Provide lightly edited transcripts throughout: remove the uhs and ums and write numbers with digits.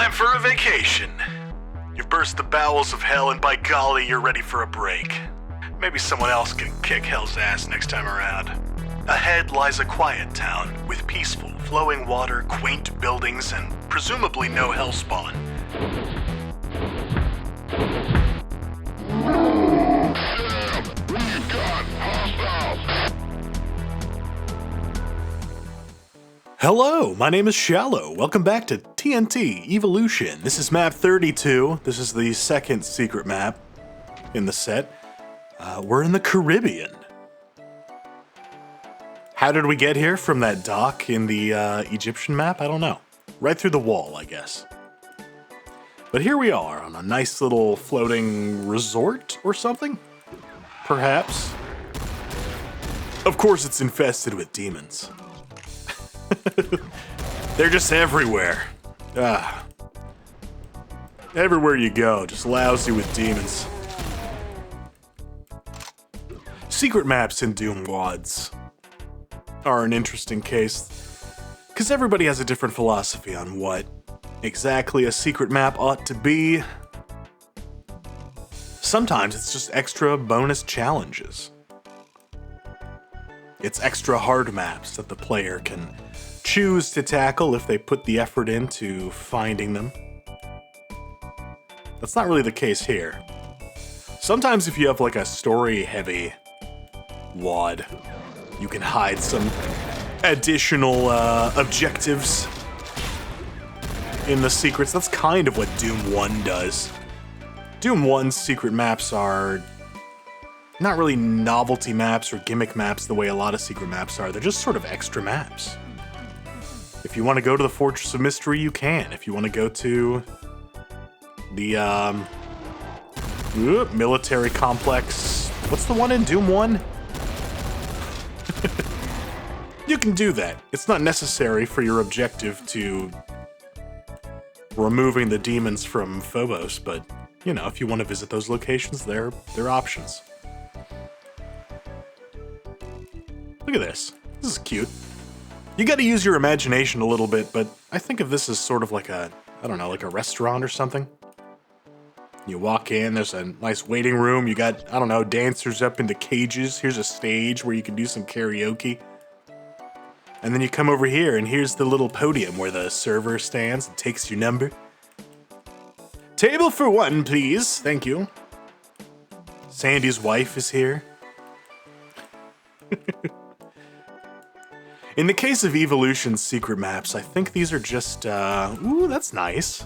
Time for a vacation. You've burst the bowels of hell, and by golly, you're ready for a break. Maybe someone else can kick hell's ass next time around. Ahead lies a quiet town with peaceful, flowing water, quaint buildings, and presumably no hellspawn. Hello, my name is Shallow. Welcome back to TNT Evilution. This is map 32. This is the second secret map in the set. We're in the Caribbean. How did we get here from that dock in the Egyptian map? I don't know. Right through the wall, I guess. But here we are on a nice little floating resort or something? Perhaps. Of course it's infested with demons. They're just everywhere. Everywhere you go, just lousy with demons. Secret maps in Doom WoDs are an interesting case, because everybody has a different philosophy on what exactly a secret map ought to be. Sometimes it's just extra bonus challenges. It's extra hard maps that the player can choose to tackle if they put the effort into finding them. That's not really the case here. Sometimes if you have like a story-heavy WoD, you can hide some additional objectives in the secrets. That's kind of what Doom 1 does. Doom 1's secret maps are not really novelty maps or gimmick maps the way a lot of secret maps are. They're just sort of extra maps. If you want to go to the Fortress of Mystery, you can. If you want to go to the military complex, what's the one in Doom 1? You can do that. It's not necessary for your objective to removing the demons from Phobos, but, you know, if you want to visit those locations, they're options. Look at this. This is cute. You gotta use your imagination a little bit, but I think of this as sort of like a, I don't know, like a restaurant or something. You walk in, there's a nice waiting room, you got, I don't know, dancers up into cages, here's a stage where you can do some karaoke. And then you come over here, and here's the little podium where the server stands and takes your number. Table for one, please. Thank you. Sandy's wife is here. In the case of Evilution's secret maps, I think these are just, ooh, that's nice.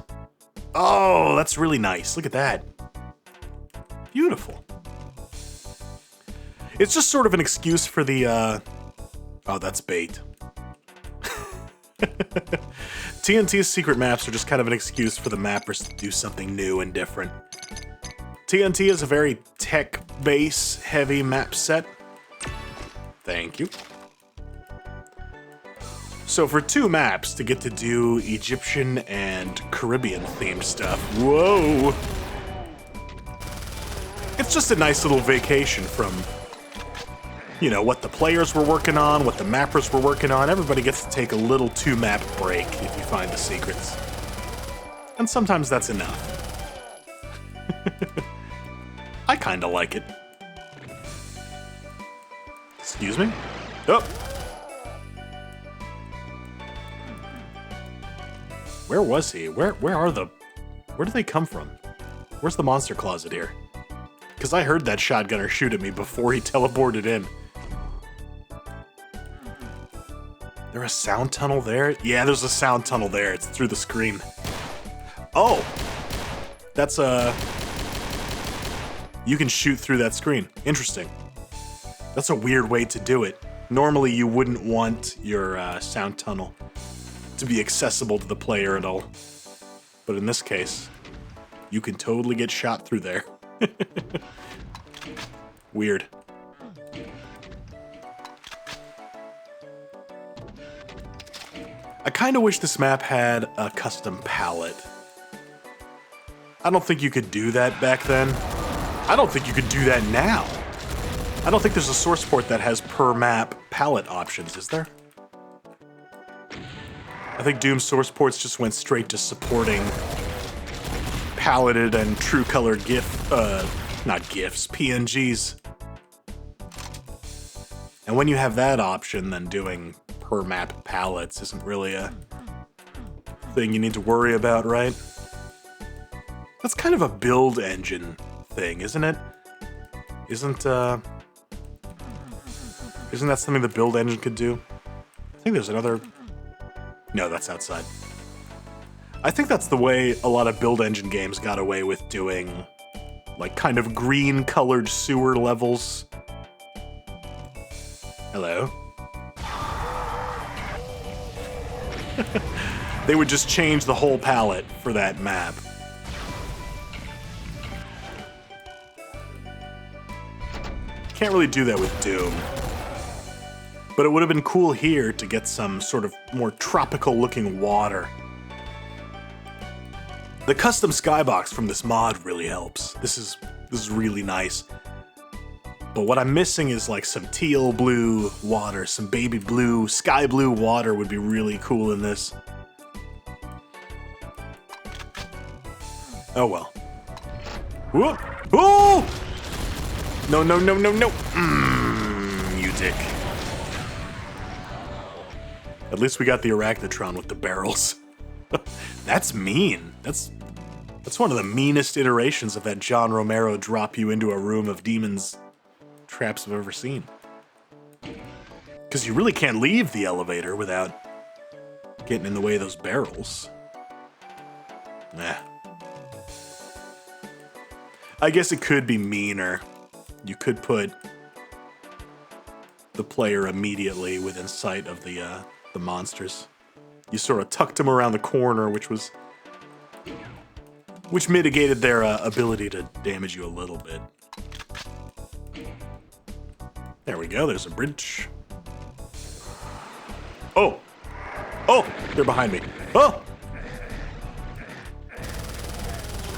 Oh, that's really nice. Look at that. Beautiful. It's just sort of an excuse for the, oh, that's bait. TNT's secret maps are just kind of an excuse for the mappers to do something new and different. TNT is a very tech-base heavy map set. Thank you. So for 2 maps to get to do Egyptian and Caribbean themed stuff, whoa! It's just a nice little vacation from, you know, what the players were working on, what the mappers were working on. Everybody gets to take a little 2-map break if you find the secrets. And sometimes that's enough. I kinda like it. Excuse me? Oh! Where was he? Where do they come from? Where's the monster closet here? Because I heard that shotgunner shoot at me before he teleported in. There a sound tunnel there? Yeah, there's a sound tunnel there. It's through the screen. Oh! That's you can shoot through that screen. Interesting. That's a weird way to do it. Normally you wouldn't want your sound tunnel to be accessible to the player at all. But in this case, you can totally get shot through there. Weird. I kinda wish this map had a custom palette. I don't think you could do that back then. I don't think you could do that now. I don't think there's a source port that has per map palette options, is there? I think Doom source ports just went straight to supporting paletted and true color not GIFs, PNGs. And when you have that option, then doing per map palettes isn't really a thing you need to worry about, right? That's kind of a build engine thing, isn't it? Isn't that something the build engine could do? I think there's another... No, that's outside. I think that's the way a lot of build engine games got away with doing, like, kind of green-colored sewer levels. Hello? They would just change the whole palette for that map. Can't really do that with Doom. But it would have been cool here to get some sort of more tropical-looking water. The custom skybox from this mod really helps. This is really nice. But what I'm missing is like some teal blue water, some baby blue, sky blue water would be really cool in this. Oh well. Whoop! Oh! No, no, no, no, no! You dick. At least we got the Arachnotron with the barrels. That's mean. That's one of the meanest iterations of that John Romero drop you into a room of demons traps I've ever seen. Because you really can't leave the elevator without getting in the way of those barrels. Nah. I guess it could be meaner. You could put the player immediately within sight of the monsters. You sort of tucked them around the corner, which mitigated their ability to damage you a little bit. There we go, there's a bridge. Oh! Oh! They're behind me. Oh!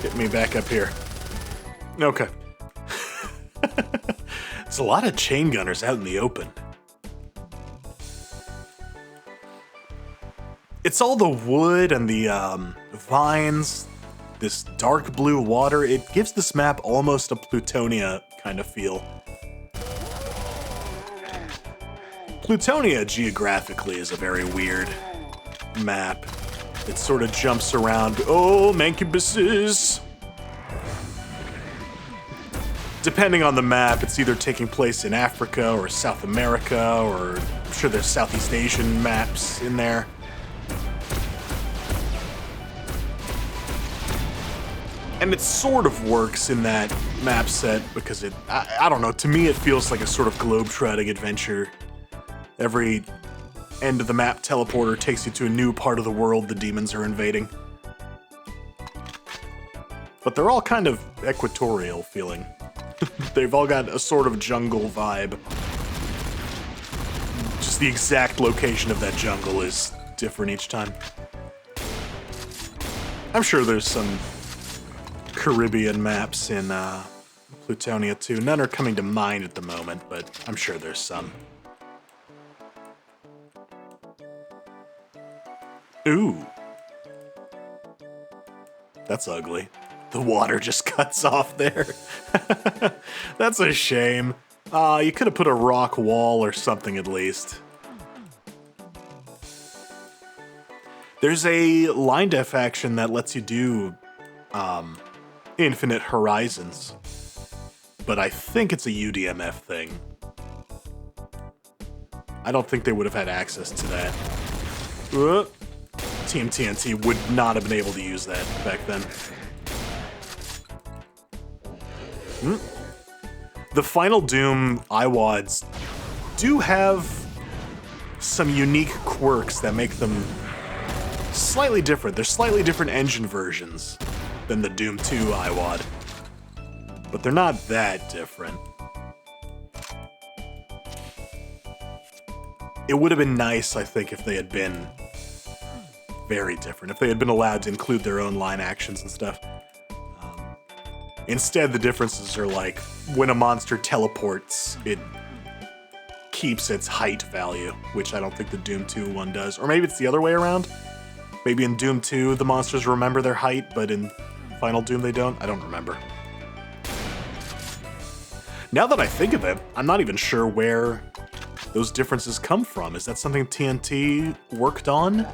Get me back up here. Okay. There's a lot of chain gunners out in the open. It's all the wood and the vines, this dark blue water. It gives this map almost a Plutonia kind of feel. Plutonia geographically is a very weird map. It sort of jumps around. Oh, Mancubuses! Depending on the map, it's either taking place in Africa or South America, or I'm sure there's Southeast Asian maps in there. And it sort of works in that map set because I don't know, to me it feels like a sort of globe-trotting adventure. Every end of the map teleporter takes you to a new part of the world the demons are invading. But they're all kind of equatorial feeling. They've all got a sort of jungle vibe. Just the exact location of that jungle is different each time. I'm sure there's some Caribbean maps in Plutonia too. None are coming to mind at the moment, but I'm sure there's some. Ooh. That's ugly. The water just cuts off there. That's a shame. You could have put a rock wall or something at least. There's a line def action that lets you do infinite horizons, but I think it's a UDMF thing. I don't think they would have had access to that. Team TNT would not have been able to use that back then. The Final Doom IWADs do have some unique quirks that make them slightly different. They're slightly different engine versions than the Doom 2 IWAD, but they're not that different. It would have been nice, I think, if they had been very different, if they had been allowed to include their own line actions and stuff. Instead, the differences are like, when a monster teleports, it keeps its height value, which I don't think the Doom 2 one does. Or maybe it's the other way around? Maybe in Doom 2, the monsters remember their height, but in Final Doom they don't? I don't remember. Now that I think of it, I'm not even sure where those differences come from. Is that something TNT worked on?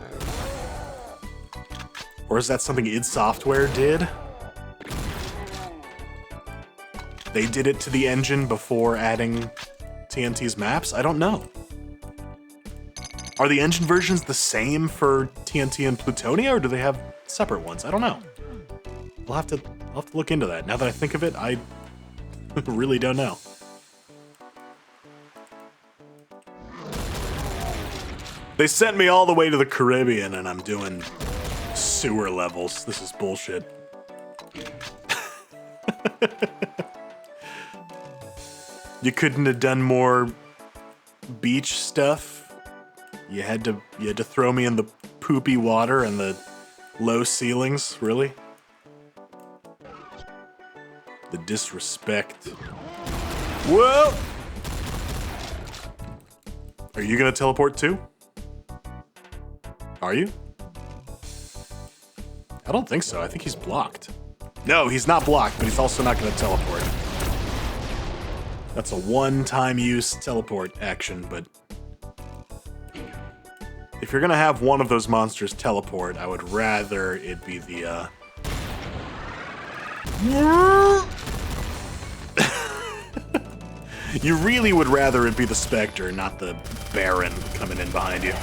Or is that something id Software did? They did it to the engine before adding TNT's maps? I don't know. Are the engine versions the same for TNT and Plutonia, or do they have separate ones? I don't know. I'll have to look into that. Now that I think of it, I really don't know. They sent me all the way to the Caribbean and I'm doing sewer levels. This is bullshit. You couldn't have done more beach stuff? You had to throw me in the poopy water and the low ceilings, really? The disrespect. Whoa! Are you gonna teleport too? Are you? I don't think so. I think he's blocked. No, he's not blocked, but he's also not gonna teleport. That's a one-time use teleport action, but if you're gonna have one of those monsters teleport, I would rather it be the, You really would rather it be the Spectre, not the Baron coming in behind you.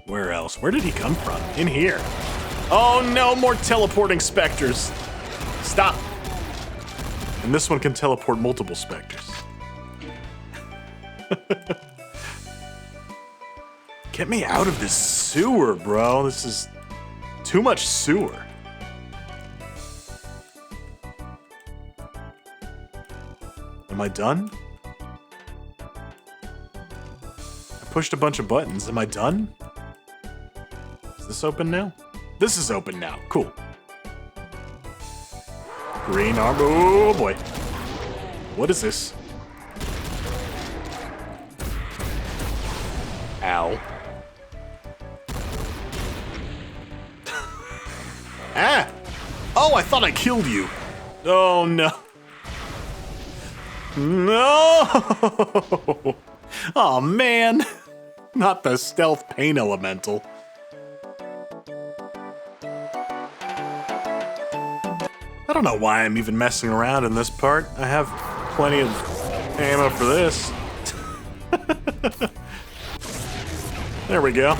Where else? Where did he come from? In here. Oh no, more teleporting Spectres. Stop. And this one can teleport multiple Spectres. Get me out of this sewer, bro. This is too much sewer. Am I done? I pushed a bunch of buttons. Am I done? Is this open now? This is open now. Cool. Green arm. Oh boy. What is this? Ow. Ah! Oh, I thought I killed you. Oh no. No! Oh man. Not the stealth pain elemental. I don't know why I'm even messing around in this part. I have plenty of ammo for this. There we go.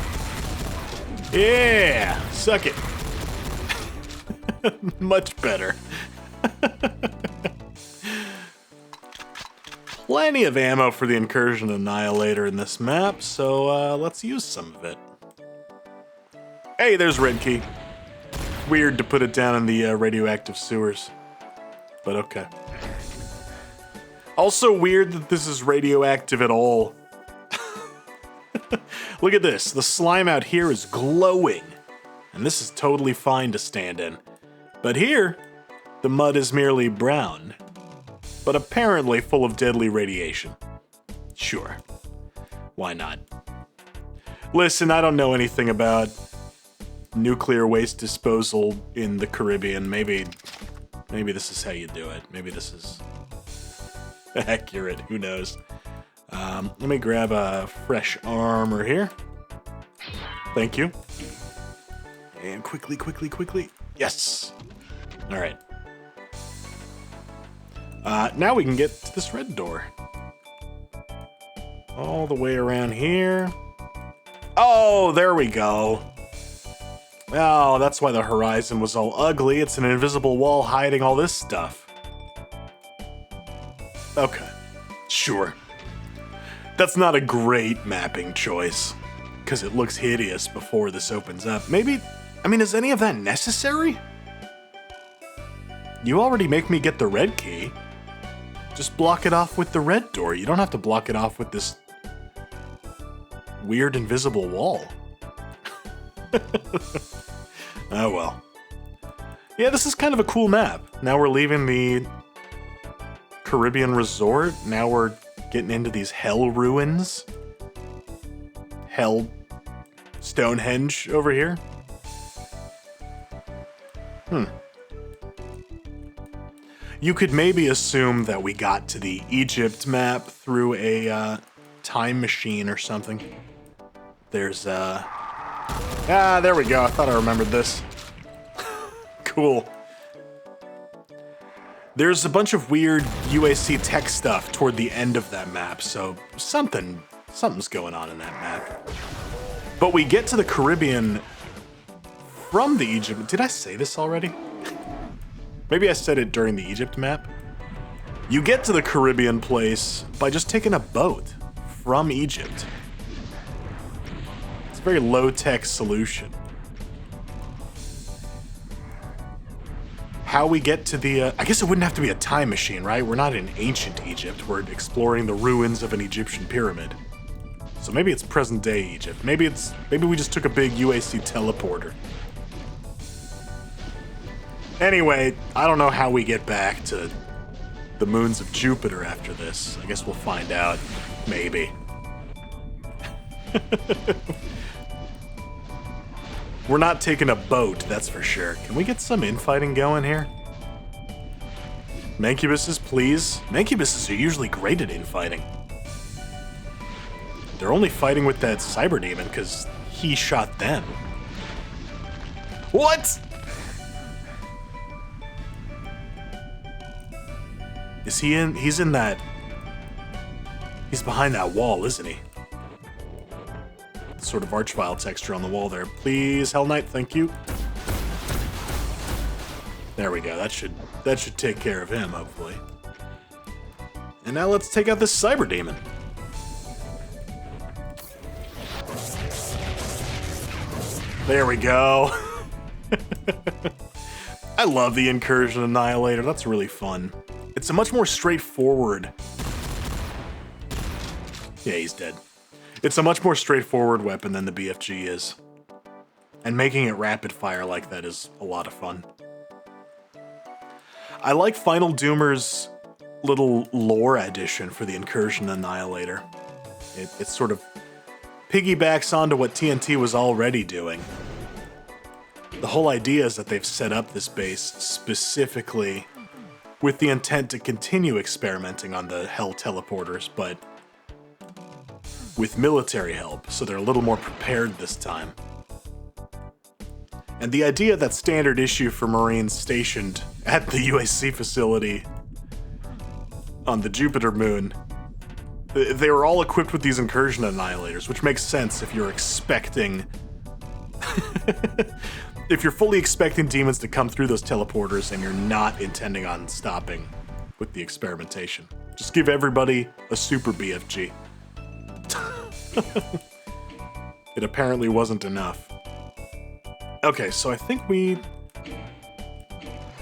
Yeah, suck it. Much better. Plenty of ammo for the Incursion Annihilator in this map, so let's use some of it. Hey, there's Red Key. Weird to put it down in the radioactive sewers, but okay. Also weird that this is radioactive at all. Look at this, the slime out here is glowing, and this is totally fine to stand in. But here, the mud is merely brown, but apparently full of deadly radiation. Sure, why not? Listen, I don't know anything about nuclear waste disposal in the Caribbean. Maybe this is how you do it. Maybe this is accurate. Who knows? Let me grab a fresh armor here. Thank you. And quickly. Yes. All right. Now we can get to this red door. All the way around here. Oh, there we go. Oh, that's why the horizon was all ugly. It's an invisible wall hiding all this stuff. Okay, sure. That's not a great mapping choice, because it looks hideous before this opens up. Maybe, I mean, is any of that necessary? You already make me get the red key. Just block it off with the red door. You don't have to block it off with this weird invisible wall. Oh well. Yeah, this is kind of a cool map. Now we're leaving the Caribbean resort. Now we're Getting into these hell ruins. Hell Stonehenge over here. You could maybe assume that we got to the Egypt map through a time machine or something. There's there we go. I thought I remembered this. Cool. There's a bunch of weird UAC tech stuff toward the end of that map, so something's going on in that map. But we get to the Caribbean from the Egypt. Did I say this already? Maybe I said it during the Egypt map. You get to the Caribbean place by just taking a boat from Egypt. It's a very low-tech solution. How we get to the, I guess it wouldn't have to be a time machine, right? We're not in ancient Egypt. We're exploring the ruins of an Egyptian pyramid. So maybe it's present-day Egypt. Maybe we just took a big UAC teleporter. Anyway, I don't know how we get back to the moons of Jupiter after this. I guess we'll find out. Maybe. We're not taking a boat, that's for sure. Can we get some infighting going here? Mancubuses, please. Mancubuses are usually great at infighting. They're only fighting with that cyber demon because he shot them. What? Is he in? He's in that. He's behind that wall, isn't he? Sort of archvile texture on the wall there. Please, Hell Knight, thank you. There we go. That should take care of him, hopefully. And now let's take out this cyber demon. There we go. I love the Incursion Annihilator. That's really fun. It's a much more straightforward... Yeah, he's dead. It's a much more straightforward weapon than the BFG is. And making it rapid fire like that is a lot of fun. I like Final Doomer's little lore addition for the Incursion Annihilator. It sort of piggybacks onto what TNT was already doing. The whole idea is that they've set up this base specifically with the intent to continue experimenting on the Hell teleporters, but with military help, so they're a little more prepared this time. And the idea that standard issue for Marines stationed at the UAC facility on the Jupiter moon, they were all equipped with these Incursion Annihilators, which makes sense if you're expecting... if you're fully expecting demons to come through those teleporters and you're not intending on stopping with the experimentation. Just give everybody a super BFG. It apparently wasn't enough. Okay, so I think we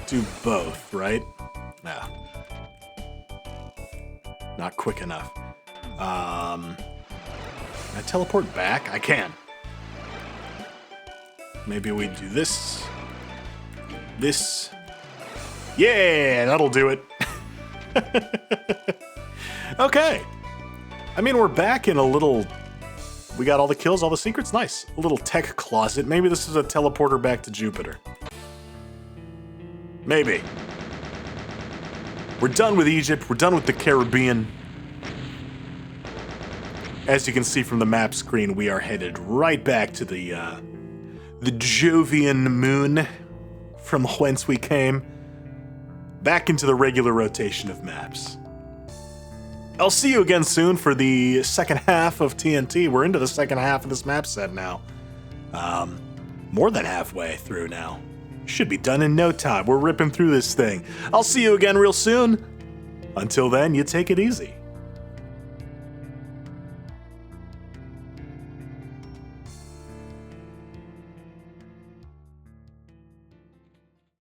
do both, right? Nah. Not quick enough. Can I teleport back? I can. Maybe we do this. This. Yeah, that'll do it. Okay. I mean, we're back in a little... We got all the kills, all the secrets. Nice. A little tech closet. Maybe this is a teleporter back to Jupiter. Maybe. We're done with Egypt. We're done with the Caribbean. As you can see from the map screen, we are headed right back to the Jovian moon from whence we came. Back into the regular rotation of maps. I'll see you again soon for the second half of TNT. We're into the second half of this map set now. More than halfway through now. Should be done in no time. We're ripping through this thing. I'll see you again real soon. Until then, you take it easy.